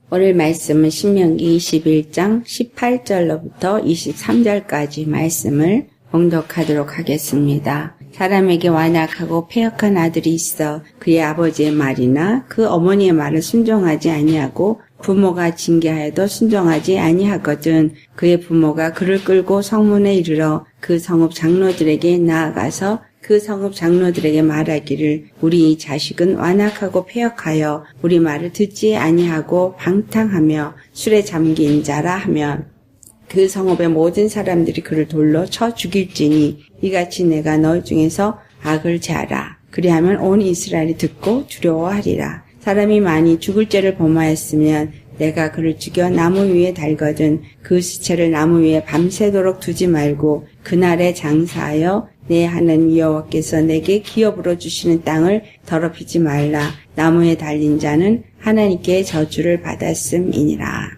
오늘 말씀은 신명기 21장 18절로부터 23절까지 말씀을 봉독하도록 하겠습니다. 사람에게 완악하고 패역한 아들이 있어 그의 아버지의 말이나 그 어머니의 말을 순종하지 아니하고 부모가 징계하여도 순종하지 아니하거든 그의 부모가 그를 끌고 성문에 이르러 그 성읍 장로들에게 나아가서 그 성읍 장로들에게 말하기를 우리 이 자식은 완악하고 패역하여 우리 말을 듣지 아니하고 방탕하며 술에 잠긴 자라 하면 그 성읍의 모든 사람들이 그를 돌로 쳐 죽일지니 이같이 내가 너희 중에서 악을 제하라. 그리하면 온 이스라엘이 듣고 두려워하리라. 사람이 많이 죽을 죄를 범하였으면 내가 그를 죽여 나무 위에 달거든 그 시체를 나무 위에 밤새도록 두지 말고 그날에 장사하여 내 하나님 여호와께서 내게 기업으로 주시는 땅을 더럽히지 말라. 나무에 달린 자는 하나님께 저주를 받았음이니라.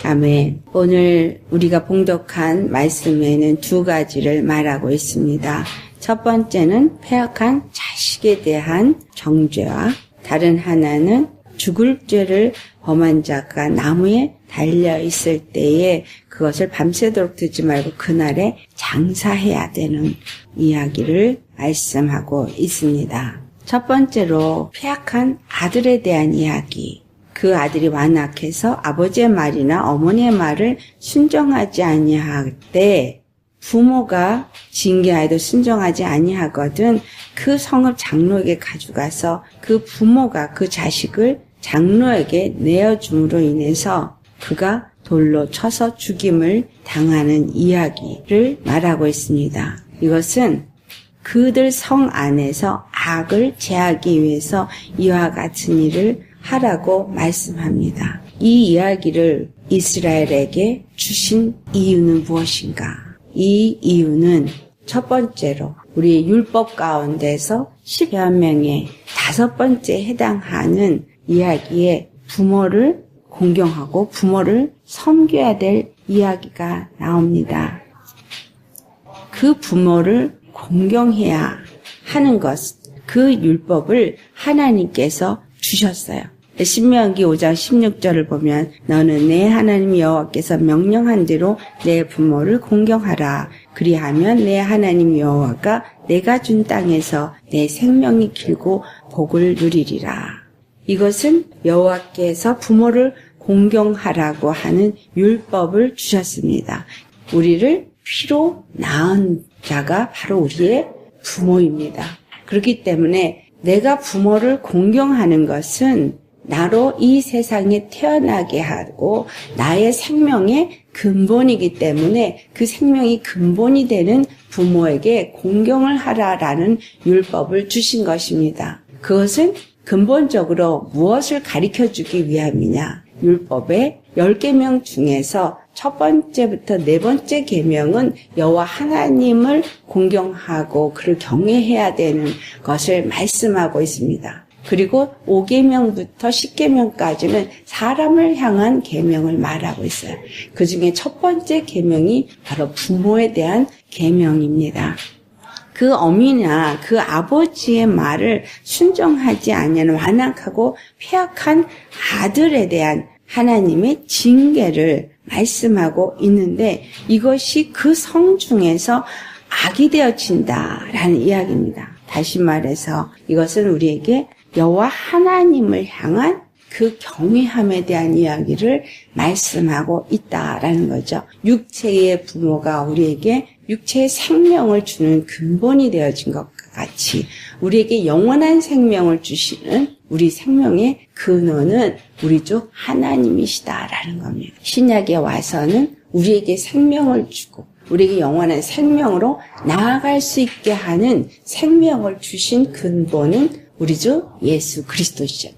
아멘. 오늘 우리가 봉독한 말씀에는 두 가지를 말하고 있습니다. 첫 번째는 패역한 자식에 대한 정죄와 다른 하나는 죽을 죄를 범한 자가 나무에 달려 있을 때에 그것을 밤새도록 두지 말고 그날에 장사해야 되는 이야기를 말씀하고 있습니다. 첫 번째로 패역한 아들에 대한 이야기. 그 아들이 완악해서 아버지의 말이나 어머니의 말을 순종하지 아니할 때 부모가 징계하여도 순종하지 아니하거든 그 성읍 장로에게 가져가서 그 부모가 그 자식을 장로에게 내어줌으로 인해서 그가 돌로 쳐서 죽임을 당하는 이야기를 말하고 있습니다. 이것은 그들 성 안에서 악을 제하기 위해서 이와 같은 일을 하라고 말씀합니다. 이 이야기를 이스라엘에게 주신 이유는 무엇인가? 이 이유는 첫 번째로 우리의 율법 가운데서 10여 명의 5번째에 해당하는 이야기에 부모를 공경하고 부모를 섬겨야 될 이야기가 나옵니다. 그 부모를 공경해야 하는 것, 그 율법을 하나님께서 주셨어요. 신명기 5장 16절을 보면 너는 내 하나님 여호와께서 명령한 대로 내 부모를 공경하라. 그리하면 내 하나님 여호와가 내가 준 땅에서 내 생명이 길고 복을 누리리라. 이것은 여호와께서 부모를 공경하라고 하는 율법을 주셨습니다. 우리를 피로 낳은 자가 바로 우리의 부모입니다. 그렇기 때문에 내가 부모를 공경하는 것은 나로 이 세상에 태어나게 하고 나의 생명의 근본이기 때문에 그 생명이 근본이 되는 부모에게 공경을 하라라는 율법을 주신 것입니다. 그것은 근본적으로 무엇을 가르쳐주기 위함이냐? 율법의 10계명 중에서 첫 번째부터 네 번째 계명은 여호와 하나님을 공경하고 그를 경외해야 되는 것을 말씀하고 있습니다. 그리고 5계명부터 10계명까지는 사람을 향한 계명을 말하고 있어요. 그 중에 첫 번째 계명이 바로 부모에 대한 계명입니다. 그 어미나 그 아버지의 말을 순종하지 아니하는 완악하고 패역한 아들에 대한 하나님의 징계를 말씀하고 있는데 이것이 그 성 중에서 악이 되어진다라는 이야기입니다. 다시 말해서 이것은 우리에게 여호와 하나님을 향한 그 경외함에 대한 이야기를 말씀하고 있다라는 거죠. 육체의 부모가 우리에게 육체의 생명을 주는 근본이 되어진 것과 같이 우리에게 영원한 생명을 주시는 우리 생명의 근원은 우리 주 하나님이시다라는 겁니다. 신약에 와서는 우리에게 생명을 주고 우리에게 영원한 생명으로 나아갈 수 있게 하는 생명을 주신 근본은 우리 주 예수 그리스도시죠.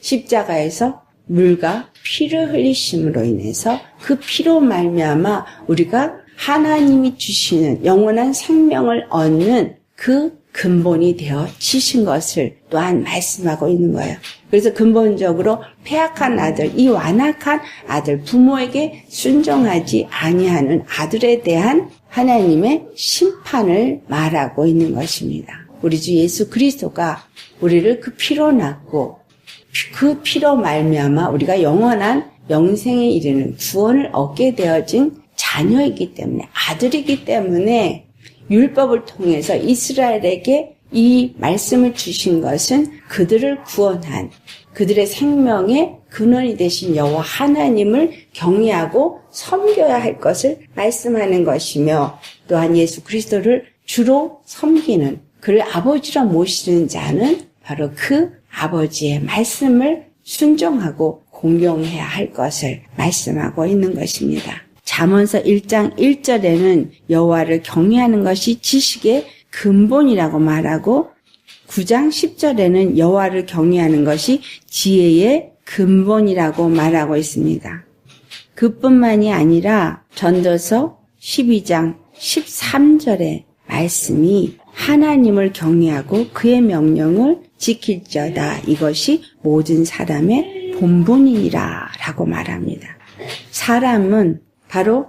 십자가에서 물과 피를 흘리심으로 인해서 그 피로 말미암아 우리가 하나님이 주시는 영원한 생명을 얻는 그 근본이 되어지신 것을 또한 말씀하고 있는 거예요. 그래서 근본적으로 패악한 아들, 이 완악한 아들, 부모에게 순종하지 아니하는 아들에 대한 하나님의 심판을 말하고 있는 것입니다. 우리 주 예수 그리스도가 우리를 그 피로 낳고 그 피로 말미암아 우리가 영원한 영생에 이르는 구원을 얻게 되어진 자녀이기 때문에, 아들이기 때문에 율법을 통해서 이스라엘에게 이 말씀을 주신 것은 그들을 구원한, 그들의 생명의 근원이 되신 여호와 하나님을 경외하고 섬겨야 할 것을 말씀하는 것이며, 또한 예수 그리스도를 주로 섬기는, 그를 아버지로 모시는 자는 바로 그 아버지의 말씀을 순종하고 공경해야 할 것을 말씀하고 있는 것입니다. 잠언서 1장 1절에는 여호와를 경외하는 것이 지식의 근본이라고 말하고, 9장 10절에는 여호와를 경외하는 것이 지혜의 근본이라고 말하고 있습니다. 그뿐만이 아니라 전도서 12장 13절의 말씀이 하나님을 경외하고 그의 명령을 지킬지어다, 이것이 모든 사람의 본분이니라 라고 말합니다. 사람은 바로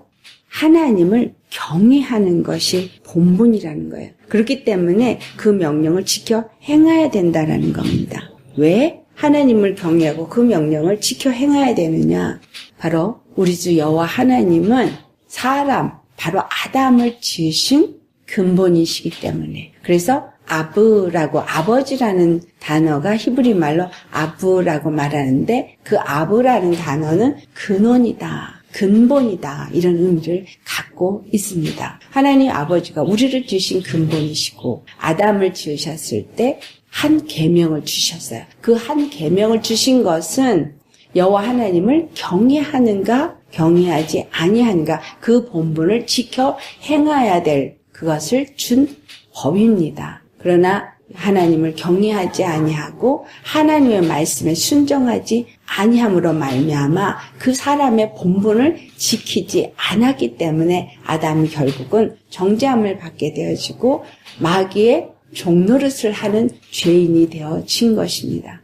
하나님을 경외하는 것이 본분이라는 거예요. 그렇기 때문에 그 명령을 지켜 행해야 된다는 겁니다. 왜 하나님을 경외하고 그 명령을 지켜 행해야 되느냐? 바로 우리 주 여호와 하나님은 사람, 바로 아담을 지으신 근본이시기 때문에. 그래서 아브라고, 아버지라는 단어가 히브리 말로 아브라고 말하는데, 그 아브라는 단어는 근원이다, 근본이다, 이런 의미를 갖고 있습니다. 하나님 아버지가 우리를 지으신 근본이시고, 아담을 지으셨을 때 한 계명을 주셨어요. 그 한 계명을 주신 것은 여호와 하나님을 경외하는가 경외하지 아니하는가, 그 본분을 지켜 행해야 될 그것을 준 법입니다. 그러나 하나님을 경외하지 아니하고 하나님의 말씀에 순종하지 아니함으로 말미암아 그 사람의 본분을 지키지 않았기 때문에 아담이 결국은 정죄함을 받게 되어지고 마귀의 종노릇을 하는 죄인이 되어진 것입니다.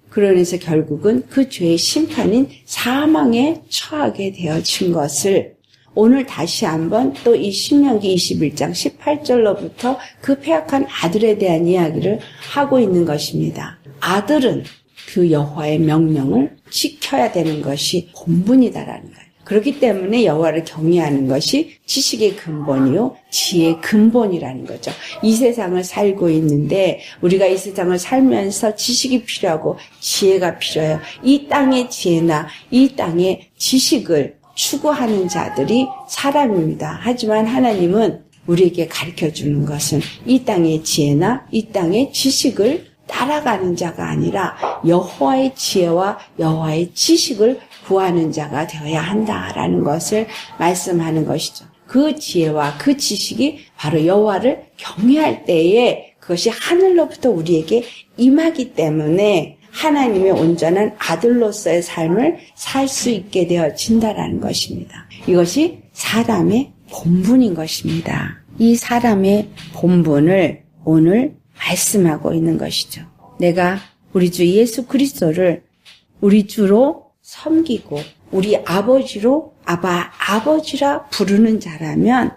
그러면서 결국은 그 죄의 심판인 사망에 처하게 되어진 것을 오늘 다시 한번 또 이 신명기 21장 18절로부터 그 패역한 아들에 대한 이야기를 하고 있는 것입니다. 아들은 그 여호와의 명령을 지켜야 되는 것이 본분이다라는 거예요. 그렇기 때문에 여호와를 경외하는 것이 지식의 근본이요, 지혜의 근본이라는 거죠. 이 세상을 살고 있는데 우리가 이 세상을 살면서 지식이 필요하고 지혜가 필요해요. 이 땅의 지혜나 이 땅의 지식을 추구하는 자들이 사람입니다. 하지만 하나님은 우리에게 가르쳐주는 것은 이 땅의 지혜나 이 땅의 지식을 따라가는 자가 아니라 여호와의 지혜와 여호와의 지식을 구하는 자가 되어야 한다라는 것을 말씀하는 것이죠. 그 지혜와 그 지식이 바로 여호와를 경외할 때에 그것이 하늘로부터 우리에게 임하기 때문에 하나님의 온전한 아들로서의 삶을 살 수 있게 되어진다라는 것입니다. 이것이 사람의 본분인 것입니다. 이 사람의 본분을 오늘 말씀하고 있는 것이죠. 내가 우리 주 예수 그리스도를 우리 주로 섬기고 우리 아버지로 아버지라 부르는 자라면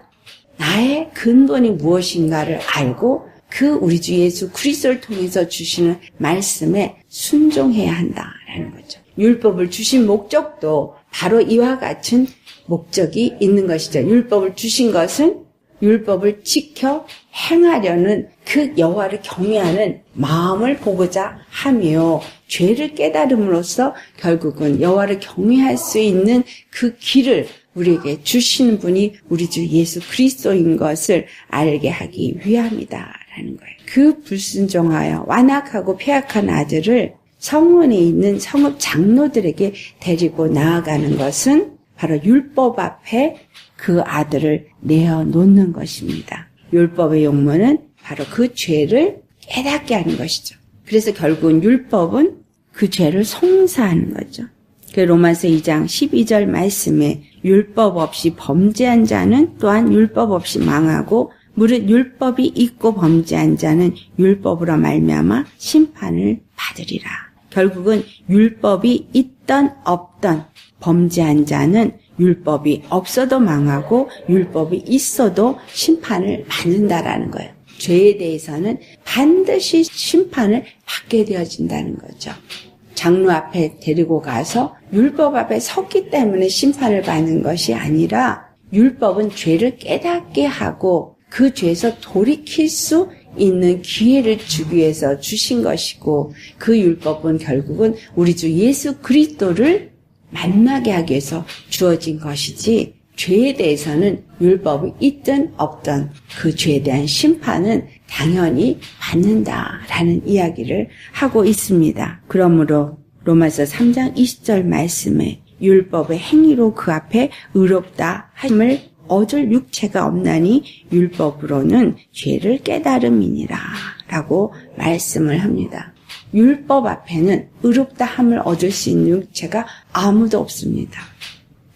나의 근본이 무엇인가를 알고 그 우리 주 예수 그리스도를 통해서 주시는 말씀에 순종해야 한다라는 거죠. 율법을 주신 목적도 바로 이와 같은 목적이 있는 것이죠. 율법을 주신 것은 율법을 지켜 행하려는 그 여호와를 경외하는 마음을 보고자 하며 죄를 깨달음으로써 결국은 여호와를 경외할 수 있는 그 길을 우리에게 주시는 분이 우리 주 예수 그리스도인 것을 알게 하기 위함이다라는 거예요. 그 불순종하여 완악하고 패악한 아들을 성문에 있는 성읍 장로들에게 데리고 나아가는 것은 바로 율법 앞에 그 아들을 내어놓는 것입니다. 율법의 용무는 바로 그 죄를 깨닫게 하는 것이죠. 그래서 결국은 율법은 그 죄를 송사하는 거죠. 그 로마서 2장 12절 말씀에 율법 없이 범죄한 자는 또한 율법 없이 망하고 무릇 율법이 있고 범죄한 자는 율법으로 말미암아 심판을 받으리라. 결국은 율법이 있던 없던 범죄한 자는 율법이 없어도 망하고 율법이 있어도 심판을 받는다라는 거예요. 죄에 대해서는 반드시 심판을 받게 되어진다는 거죠. 장로 앞에 데리고 가서 율법 앞에 섰기 때문에 심판을 받는 것이 아니라 율법은 죄를 깨닫게 하고 그 죄에서 돌이킬 수 있는 기회를 주기 위해서 주신 것이고 그 율법은 결국은 우리 주 예수 그리스도를 만나게 하기 위해서 주어진 것이지 죄에 대해서는 율법이 있든 없든 그 죄에 대한 심판은 당연히 받는다라는 이야기를 하고 있습니다. 그러므로 로마서 3장 20절 말씀에 율법의 행위로 그 앞에 의롭다 함을 얻을 육체가 없나니 율법으로는 죄를 깨달음이니라 라고 말씀을 합니다. 율법 앞에는 의롭다 함을 얻을 수 있는 육체가 아무도 없습니다.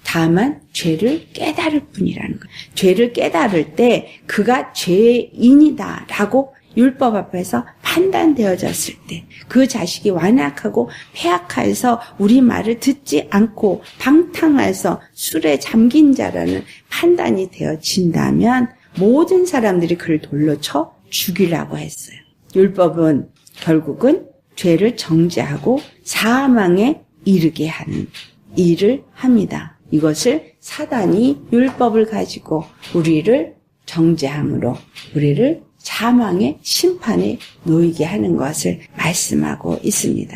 다만 죄를 깨달을 뿐이라는 거예요. 죄를 깨달을 때 그가 죄인이다라고 율법 앞에서 판단되어졌을 때 그 자식이 완악하고 패악해서 우리 말을 듣지 않고 방탕해서 술에 잠긴 자라는 판단이 되어진다면 모든 사람들이 그를 돌로 쳐 죽이라고 했어요. 율법은 결국은 죄를 정죄하고 사망에 이르게 하는 일을 합니다. 이것을 사단이 율법을 가지고 우리를 정죄함으로 우리를 사망의 심판에 놓이게 하는 것을 말씀하고 있습니다.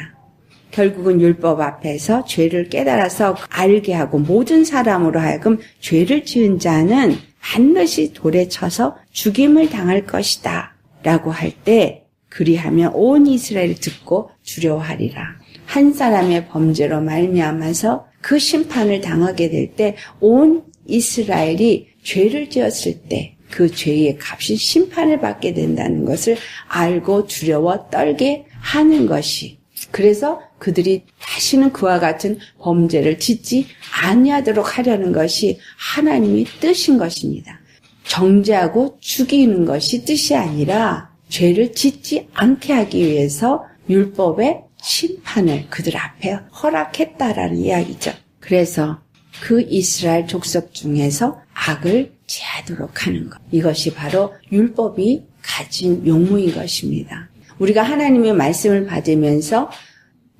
결국은 율법 앞에서 죄를 깨달아서 알게 하고 모든 사람으로 하여금 죄를 지은 자는 반드시 돌에 쳐서 죽임을 당할 것이다 라고 할 때 그리하면 온 이스라엘이 듣고 두려워하리라. 한 사람의 범죄로 말미암아서 그 심판을 당하게 될 때 온 이스라엘이 죄를 지었을 때 그 죄의 값이 심판을 받게 된다는 것을 알고 두려워 떨게 하는 것이 그래서 그들이 다시는 그와 같은 범죄를 짓지 아니하도록 하려는 것이 하나님의 뜻인 것입니다. 정죄하고 죽이는 것이 뜻이 아니라 죄를 짓지 않게 하기 위해서 율법의 심판을 그들 앞에 허락했다라는 이야기죠. 그래서 그 이스라엘 족속 중에서 악을 제하도록 하는 것. 이것이 바로 율법이 가진 용무인 것입니다. 우리가 하나님의 말씀을 받으면서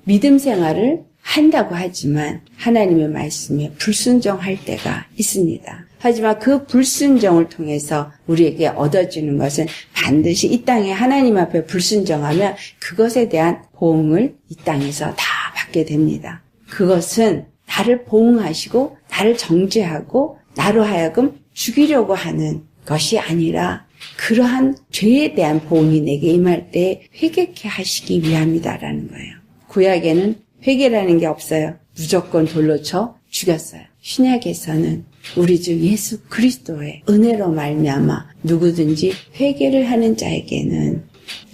믿음 생활을 한다고 하지만 하나님의 말씀에 불순종할 때가 있습니다. 하지만 그 불순종을 통해서 우리에게 얻어지는 것은 반드시 이 땅에 하나님 앞에 불순종하면 그것에 대한 보응을 이 땅에서 다 받게 됩니다. 그것은 나를 보응하시고 나를 정죄하고 나로 하여금 죽이려고 하는 것이 아니라 그러한 죄에 대한 보응이 내게 임할 때 회개케 하시기 위함이다라는 거예요. 구약에는 회개라는 게 없어요. 무조건 돌로 쳐 죽였어요. 신약에서는 우리 주 예수 그리스도의 은혜로 말미암아 누구든지 회개를 하는 자에게는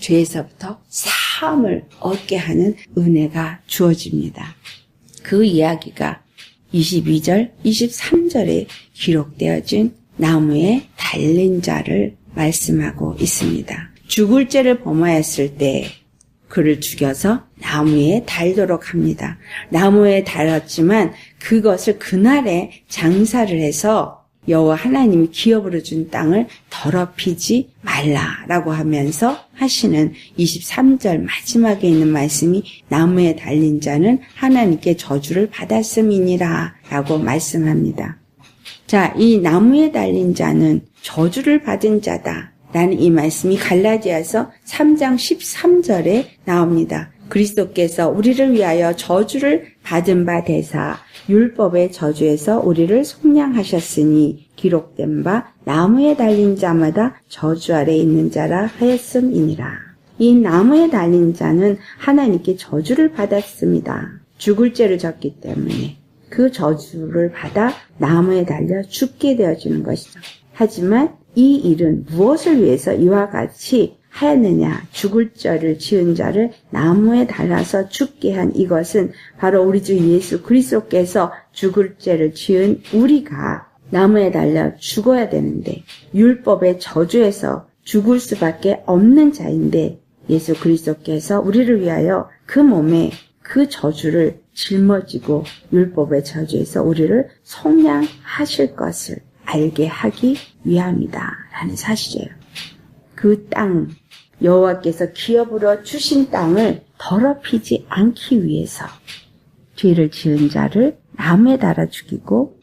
죄에서부터 사함을 얻게 하는 은혜가 주어집니다. 그 이야기가 22절, 23절에 기록되어진 나무에 달린 자를 말씀하고 있습니다. 죽을 죄를 범하였을 때 그를 죽여서 나무에 달도록 합니다. 나무에 달았지만 그것을 그날에 장사를 해서 여호와 하나님이 기업으로 준 땅을 더럽히지 말라라고 하면서 하시는 23절 마지막에 있는 말씀이 나무에 달린 자는 하나님께 저주를 받았음이니라 라고 말씀합니다. 자, 이 나무에 달린 자는 저주를 받은 자다 라는 이 말씀이 갈라디아서 3장 13절에 나옵니다. 그리스도께서 우리를 위하여 저주를 받은 바 되사 율법의 저주에서 우리를 속량하셨으니 기록된 바 나무에 달린 자마다 저주 아래 있는 자라 하였음이니라. 이 나무에 달린 자는 하나님께 저주를 받았습니다. 죽을 죄를 졌기 때문에 그 저주를 받아 나무에 달려 죽게 되어지는 것이죠. 하지만 이 일은 무엇을 위해서 이와 같이 하였느냐? 죽을 죄를 지은 자를 나무에 달아서 죽게 한 이것은 바로 우리 주 예수 그리스도께서 죽을 죄를 지은 우리가 나무에 달려 죽어야 되는데 율법의 저주에서 죽을 수밖에 없는 자인데 예수 그리스도께서 우리를 위하여 그 몸에 그 저주를 짊어지고 율법의 저주에서 우리를 속량하실 것을 알게 하기 위함이다 라는 사실이에요. 그 땅, 여호와께서 기업으로 주신 땅을 더럽히지 않기 위해서 죄를 지은 자를 나무에 달아 죽이고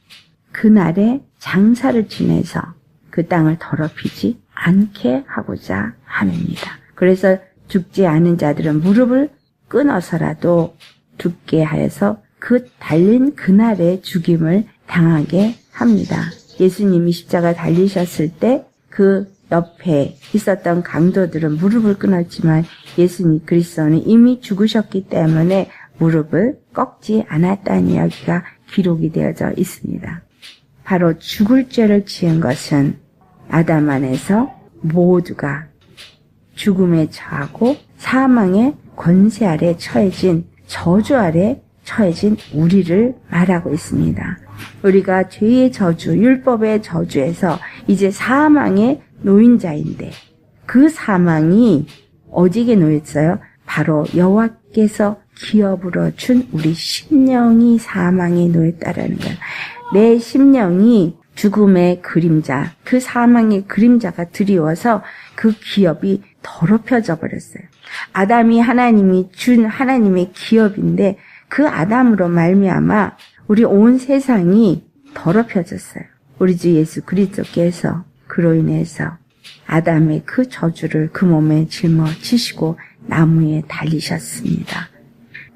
그날에 장사를 지내서 그 땅을 더럽히지 않게 하고자 함입니다. 그래서 죽지 않은 자들은 무릎을 끊어서라도 죽게 하여서 그 달린 그날에 죽임을 당하게 합니다. 예수님이 십자가 달리셨을 때 그 옆에 있었던 강도들은 무릎을 끊었지만 예수님 그리스도는 이미 죽으셨기 때문에 무릎을 꺾지 않았다는 이야기가 기록이 되어져 있습니다. 바로 죽을 죄를 지은 것은 아담 안에서 모두가 죽음에 처하고 사망의 권세 아래 처해진 저주 아래 처해진 우리를 말하고 있습니다. 우리가 죄의 저주, 율법의 저주에서 이제 사망의 노인자인데 그 사망이 어디에 놓였어요? 바로 여호와께서 기업으로 준 우리 심령이 사망에 놓였다라는 거예요. 내 심령이 죽음의 그림자, 그 사망의 그림자가 드리워서 그 기업이 더럽혀져 버렸어요. 아담이 하나님이 준 하나님의 기업인데 그 아담으로 말미암아 우리 온 세상이 더럽혀졌어요. 우리 주 예수 그리스도께서 그로 인해서 아담의 그 저주를 그 몸에 짊어지시고 나무에 달리셨습니다.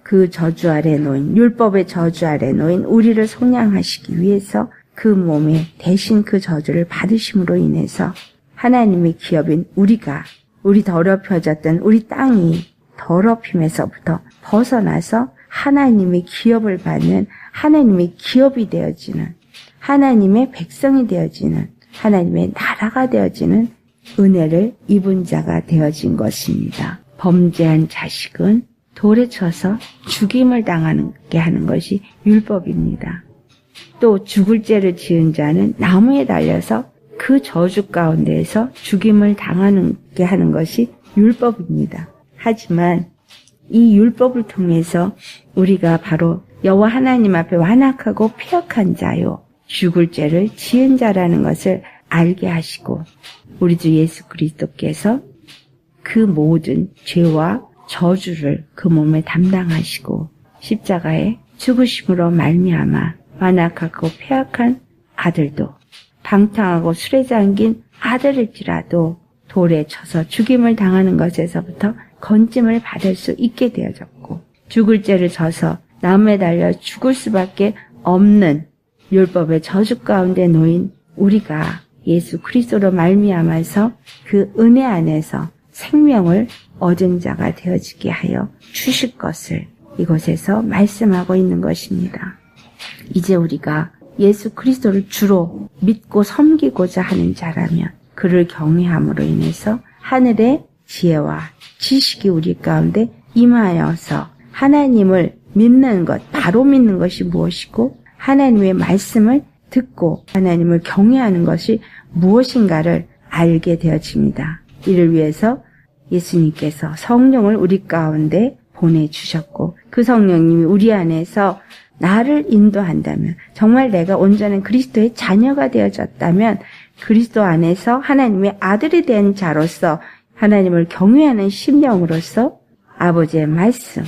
그 저주 아래 놓인, 율법의 저주 아래 놓인 우리를 속량하시기 위해서 그 몸에 대신 그 저주를 받으심으로 인해서 하나님의 기업인 우리가, 우리 더럽혀졌던 우리 땅이 더럽힘에서부터 벗어나서 하나님의 기업을 받는, 하나님의 기업이 되어지는, 하나님의 백성이 되어지는, 하나님의 나라가 되어지는 은혜를 입은 자가 되어진 것입니다. 범죄한 자식은 돌에 쳐서 죽임을 당하게 하는 것이 율법입니다. 또 죽을 죄를 지은 자는 나무에 달려서 그 저주 가운데에서 죽임을 당하게 하는 것이 율법입니다. 하지만 이 율법을 통해서 우리가 바로 여호와 하나님 앞에 완악하고 패역한 자요, 죽을 죄를 지은 자라는 것을 알게 하시고 우리 주 예수 그리스도께서 그 모든 죄와 저주를 그 몸에 담당하시고 십자가에 죽으심으로 말미암아 완악하고 패역한 아들도 방탕하고 술에 잠긴 아들일지라도 돌에 쳐서 죽임을 당하는 것에서부터 건짐을 받을 수 있게 되어졌고 죽을 죄를 져서 나무에 달려 죽을 수밖에 없는 율법의 저주 가운데 놓인 우리가 예수 그리스도로 말미암아서 그 은혜 안에서 생명을 얻은 자가 되어지게 하여 주실 것을 이곳에서 말씀하고 있는 것입니다. 이제 우리가 예수 그리스도를 주로 믿고 섬기고자 하는 자라면 그를 경외함으로 인해서 하늘의 지혜와 지식이 우리 가운데 임하여서 하나님을 믿는 것, 바로 믿는 것이 무엇이고 하나님의 말씀을 듣고 하나님을 경외하는 것이 무엇인가를 알게 되어집니다. 이를 위해서 예수님께서 성령을 우리 가운데 보내주셨고 그 성령님이 우리 안에서 나를 인도한다면, 정말 내가 온전한 그리스도의 자녀가 되어졌다면 그리스도 안에서 하나님의 아들이 된 자로서 하나님을 경외하는 심령으로서 아버지의 말씀,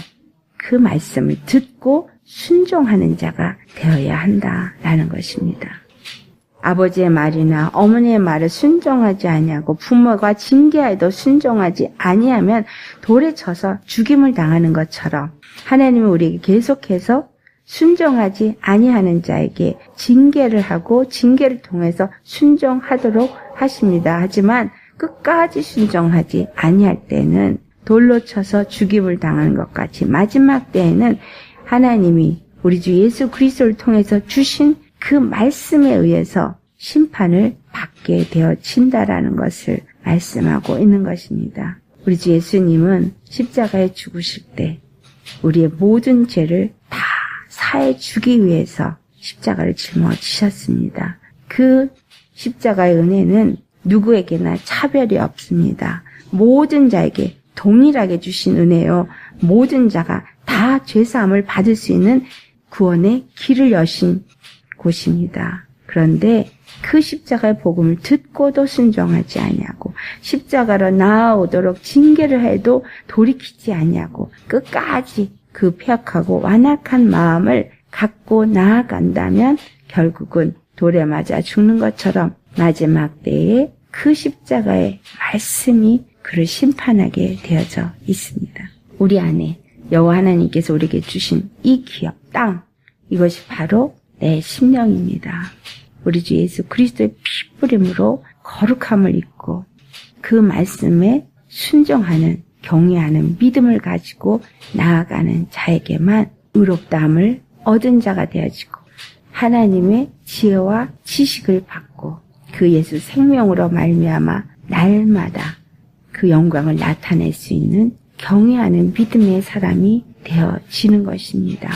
그 말씀을 듣고 순종하는 자가 되어야 한다라는 것입니다. 아버지의 말이나 어머니의 말을 순종하지 아니하고 부모가 징계하여도 순종하지 아니하면 돌에 쳐서 죽임을 당하는 것처럼 하나님은 우리에게 계속해서 순종하지 아니하는 자에게 징계를 하고 징계를 통해서 순종하도록 하십니다. 하지만 끝까지 순종하지 아니할 때는 돌로 쳐서 죽임을 당하는 것 같이 마지막 때에는 하나님이 우리 주 예수 그리스도를 통해서 주신 그 말씀에 의해서 심판을 받게 되어진다라는 것을 말씀하고 있는 것입니다. 우리 주 예수님은 십자가에 죽으실 때 우리의 모든 죄를 다 사해 주기 위해서 십자가를 짊어지셨습니다. 그 십자가의 은혜는 누구에게나 차별이 없습니다. 모든 자에게 동일하게 주신 은혜요. 모든 자가 다 죄사함을 받을 수 있는 구원의 길을 여신 곳입니다. 그런데 그 십자가의 복음을 듣고도 순종하지 아니하고 십자가로 나아오도록 징계를 해도 돌이키지 아니하고 끝까지 그 폐역하고 완악한 마음을 갖고 나아간다면 결국은 돌에 맞아 죽는 것처럼 마지막 때에 그 십자가의 말씀이 그를 심판하게 되어져 있습니다. 우리 안에 여호와 하나님께서 우리에게 주신 이 기업, 땅, 이것이 바로 내 심령입니다. 우리 주 예수 그리스도의 피뿌림으로 거룩함을 입고 그 말씀에 순종하는, 경외하는 믿음을 가지고 나아가는 자에게만 의롭다함을 얻은 자가 되어지고 하나님의 지혜와 지식을 받고 그 예수 생명으로 말미암아 날마다 그 영광을 나타낼 수 있는 경외하는 믿음의 사람이 되어지는 것입니다.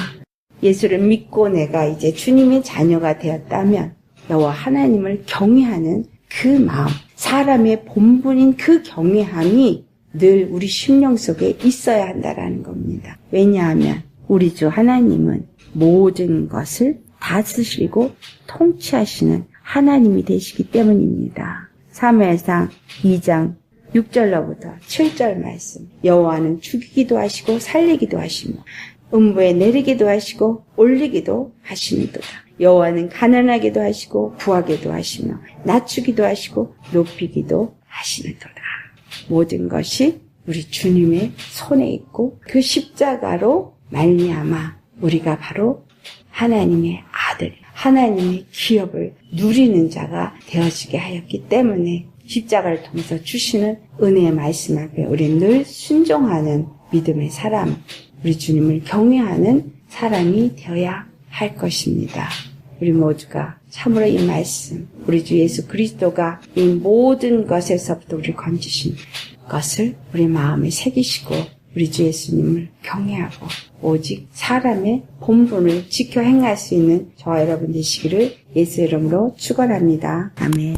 예수를 믿고 내가 이제 주님의 자녀가 되었다면 여호와 하나님을 경외하는 그 마음, 사람의 본분인 그 경외함이 늘 우리 심령 속에 있어야 한다라는 겁니다. 왜냐하면 우리 주 하나님은 모든 것을 다스리고 통치하시는 하나님이 되시기 때문입니다. 사무엘상 2장 6절로부터 7절 말씀. 여호와는 죽이기도 하시고 살리기도 하시며 음부에 내리기도 하시고 올리기도 하시는도다. 여호와는 가난하게도 하시고 부하게도 하시며 낮추기도 하시고 높이기도 하시는도다. 모든 것이 우리 주님의 손에 있고 그 십자가로 말미암아 우리가 바로 하나님의 아들, 하나님의 기업을 누리는 자가 되어지게 하였기 때문에 십자가를 통해서 주시는 은혜의 말씀 앞에 우리 늘 순종하는 믿음의 사람, 우리 주님을 경외하는 사람이 되어야 할 것입니다. 우리 모두가 참으로 이 말씀, 우리 주 예수 그리스도가 이 모든 것에서부터 우리를 건지신 것을 우리 마음에 새기시고 우리 주 예수님을 경외하고 오직 사람의 본분을 지켜 행할 수 있는 저와 여러분 되시기를 예수 이름으로 축원합니다. 아멘.